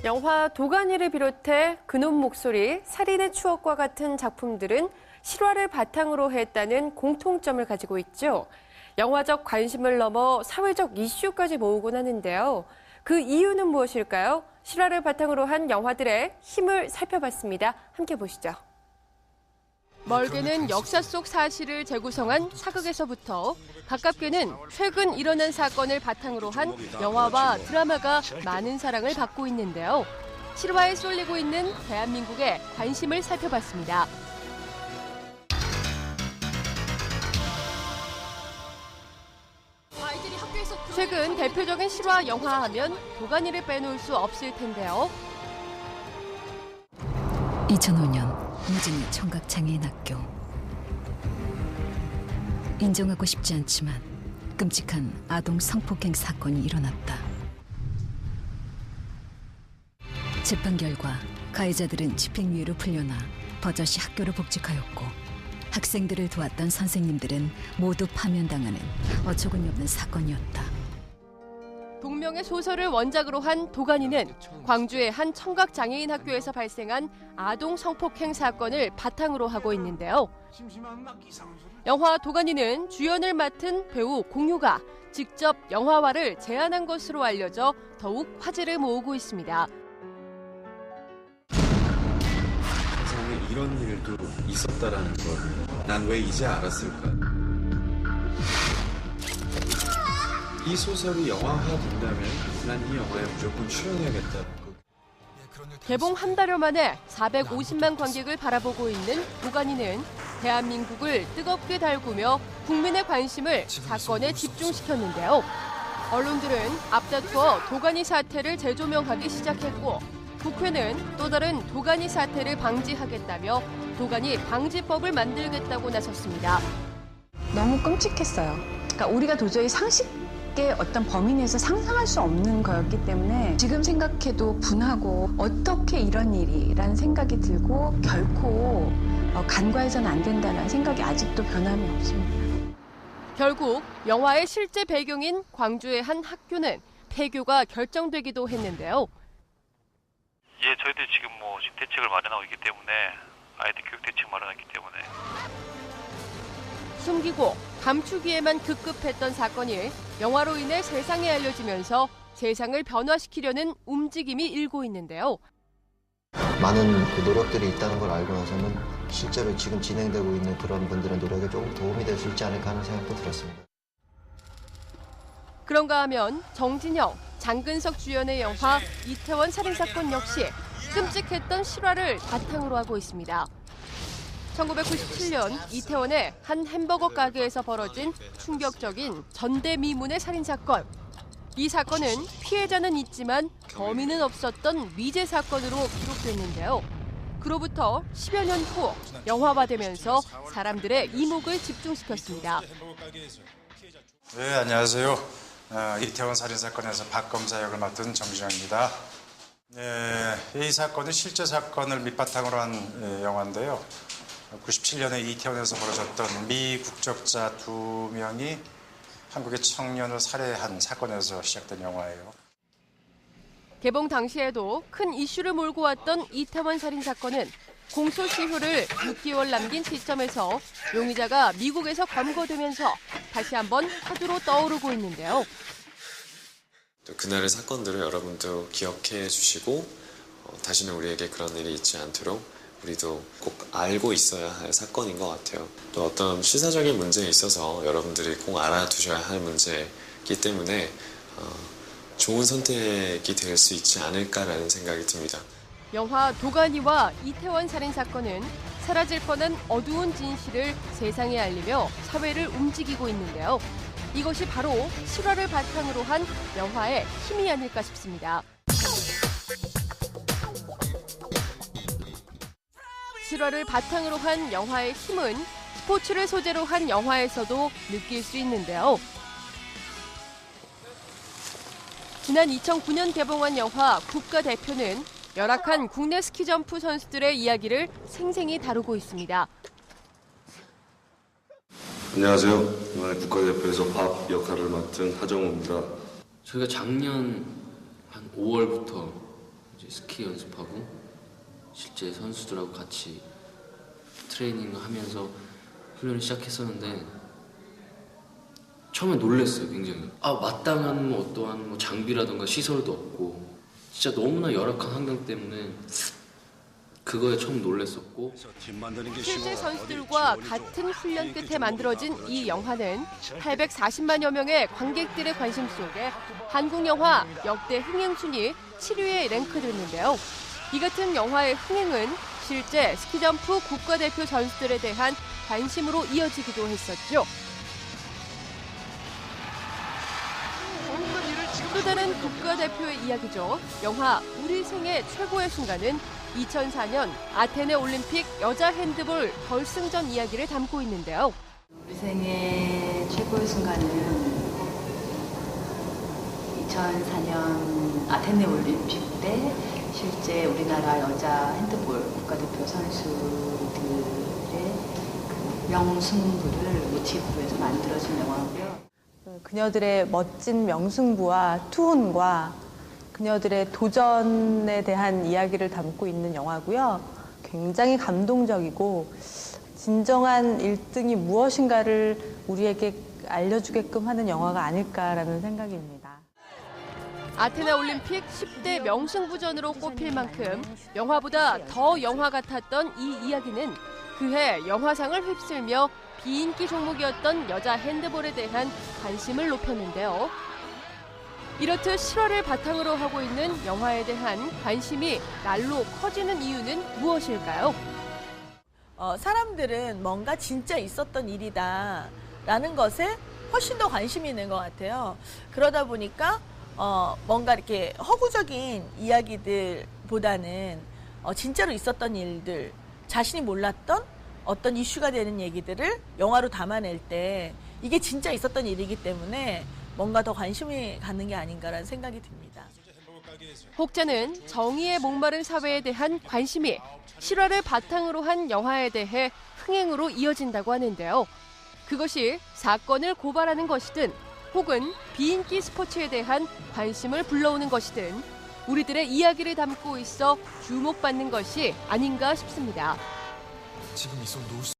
영화 도가니를 비롯해 그놈 목소리, 살인의 추억과 같은 작품들은 실화를 바탕으로 했다는 공통점을 가지고 있죠. 영화적 관심을 넘어 사회적 이슈까지 모으곤 하는데요. 그 이유는 무엇일까요? 실화를 바탕으로 한 영화들의 힘을 살펴봤습니다. 함께 보시죠. 멀게는 역사 속 사실을 재구성한 사극에서부터 가깝게는 최근 일어난 사건을 바탕으로 한 영화와 드라마가 많은 사랑을 받고 있는데요. 실화에 쏠리고 있는 대한민국의 관심을 살펴봤습니다. 최근 대표적인 실화 영화 하면 도가니를 빼놓을 수 없을 텐데요. 2005년 무진이 청각장애인학교. 인정하고 싶지 않지만 끔찍한 아동 성폭행 사건이 일어났다. 재판 결과 가해자들은 집행유예로 풀려나 버젓이 학교로 복직하였고 학생들을 도왔던 선생님들은 모두 파면당하는 어처구니없는 사건이었다. 동명의 소설을 원작으로 한 도가니는 광주의 한 청각장애인 학교에서 발생한 아동 성폭행 사건을 바탕으로 하고 있는데요. 영화 도가니는 주연을 맡은 배우 공유가 직접 영화화를 제안한 것으로 알려져 더욱 화제를 모으고 있습니다. 세상에 이런 일도 있었다라는 걸 난 왜 이제 알았을까? 이 소설이 영화화된다면 난 이 영화에 무조건 출연해야겠다. 개봉 한 달여 만에 450만 관객을 바라보고 있는 도가니는 대한민국을 뜨겁게 달구며 국민의 관심을 사건에 집중시켰는데요. 언론들은 앞다투어 도가니 사태를 재조명하기 시작했고 국회는 또 다른 도가니 사태를 방지하겠다며 도가니 방지법을 만들겠다고 나섰습니다. 너무 끔찍했어요. 그러니까 우리가 도저히 상식의 어떤 범위 내에서 상상할 수 없는 거였기 때문에 지금 생각해도 분하고 어떻게 이런 일이라는 생각이 들고 결코 간과해서는 안 된다는 생각이 아직도 변함이 없습니다. 결국 영화의 실제 배경인 광주의 한 학교는 폐교가 결정되기도 했는데요. 예, 저희들이 지금 대책을 마련하고 있기 때문에 아이들 교육 대책 마련하기 때문에 숨기고 감추기에만 급급했던 사건이 영화로 인해 세상에 알려지면서 세상을 변화시키려는 움직임이 일고 있는데요. 많은 노력들이 있다는 걸 알고 나서는 실제로 지금 진행되고 있는 그런 분들의 노력에 조금 도움이 될 수 있지 않을까 하는 생각도 들었습니다. 그런가 하면 정진영, 장근석 주연의 영화 이태원 살인사건 역시 끔찍했던 실화를 바탕으로 하고 있습니다. 1997년 이태원의 한 햄버거 가게에서 벌어진 충격적인 전대미문의 살인사건. 이 사건은 피해자는 있지만 범인은 없었던 미제 사건으로 기록됐는데요. 그로부터 10여 년 후 영화화되면서 사람들의 이목을 집중시켰습니다. 네, 안녕하세요. 이태원 살인사건에서 박 검사 역을 맡은 정진영입니다. 네, 이 사건은 실제 사건을 밑바탕으로 한 영화인데요. 97년에 이태원에서 벌어졌던 미 국적자 2명이 한국의 청년을 살해한 사건에서 시작된 영화예요. 개봉 당시에도 큰 이슈를 몰고 왔던 이태원 살인사건은 공소시효를 6개월 남긴 시점에서 용의자가 미국에서 검거되면서 다시 한번 화두로 떠오르고 있는데요. 그날의 사건들을 여러분도 기억해 주시고 다시는 우리에게 그런 일이 있지 않도록 우리도 꼭 알고 있어야 할 사건인 것 같아요. 또 어떤 시사적인 문제에 있어서 여러분들이 꼭 알아두셔야 할 문제이기 때문에 좋은 선택이 될 수 있지 않을까라는 생각이 듭니다. 영화 도가니와 이태원 살인사건은 사라질 뻔한 어두운 진실을 세상에 알리며 사회를 움직이고 있는데요. 이것이 바로 실화를 바탕으로 한 영화의 힘이 아닐까 싶습니다. 실화를 바탕으로 한 영화의 힘은 스포츠를 소재로 한 영화에서도 느낄 수 있는데요. 지난 2009년 개봉한 영화 국가대표는 열악한 국내 스키점프 선수들의 이야기를 생생히 다루고 있습니다. 안녕하세요. 이번에 국가대표에서 밥 역할을 맡은 하정우입니다. 저희가 작년 한 5월부터 이제 스키 연습하고 실제 선수들하고 같이 트레이닝하면서 훈련을 시작했었는데 처음에 놀랐어요, 굉장히. 마땅한 어떠한 장비라든가 시설도 없고 진짜 너무나 열악한 환경 때문에 그거에 처음 놀랐었고. 실제 선수들과 같은 훈련 끝에 만들어진 이 영화는 840만여 명의 관객들의 관심 속에 한국 영화 역대 흥행 순위 7위에 랭크됐는데요. 이 같은 영화의 흥행은 실제 스키점프 국가대표 선수들에 대한 관심으로 이어지기도 했었죠. 또 다른 국가대표의 이야기죠. 영화 우리 생애 최고의 순간은 2004년 아테네 올림픽 여자 핸드볼 결승전 이야기를 담고 있는데요. 우리 생애 최고의 순간은 2004년 아테네 올림픽 때 실제 우리나라 여자 핸드볼 국가대표 선수들의 그 명승부를 모티브로 해서 만들어진 영화고요. 그녀들의 멋진 명승부와 투혼과 그녀들의 도전에 대한 이야기를 담고 있는 영화고요. 굉장히 감동적이고 진정한 1등이 무엇인가를 우리에게 알려주게끔 하는 영화가 아닐까라는 생각입니다. 아테네 올림픽 10대 명승부전으로 꼽힐 만큼 영화보다 더 영화 같았던 이 이야기는 그해 영화상을 휩쓸며 비인기 종목이었던 여자 핸드볼에 대한 관심을 높였는데요. 이렇듯 실화를 바탕으로 하고 있는 영화에 대한 관심이 날로 커지는 이유는 무엇일까요? 사람들은 뭔가 진짜 있었던 일이다라는 것에 훨씬 더 관심이 있는 것 같아요. 그러다 보니까 뭔가 이렇게 허구적인 이야기들보다는 진짜로 있었던 일들, 자신이 몰랐던 어떤 이슈가 되는 얘기들을 영화로 담아낼 때 이게 진짜 있었던 일이기 때문에 뭔가 더 관심이 갖는 게 아닌가라는 생각이 듭니다. 혹자는 정의에 목마른 사회에 대한 관심이 실화를 바탕으로 한 영화에 대해 흥행으로 이어진다고 하는데요. 그것이 사건을 고발하는 것이든 혹은 비인기 스포츠에 대한 관심을 불러오는 것이든 우리들의 이야기를 담고 있어 주목받는 것이 아닌가 싶습니다. 지금 이 손 놓을 수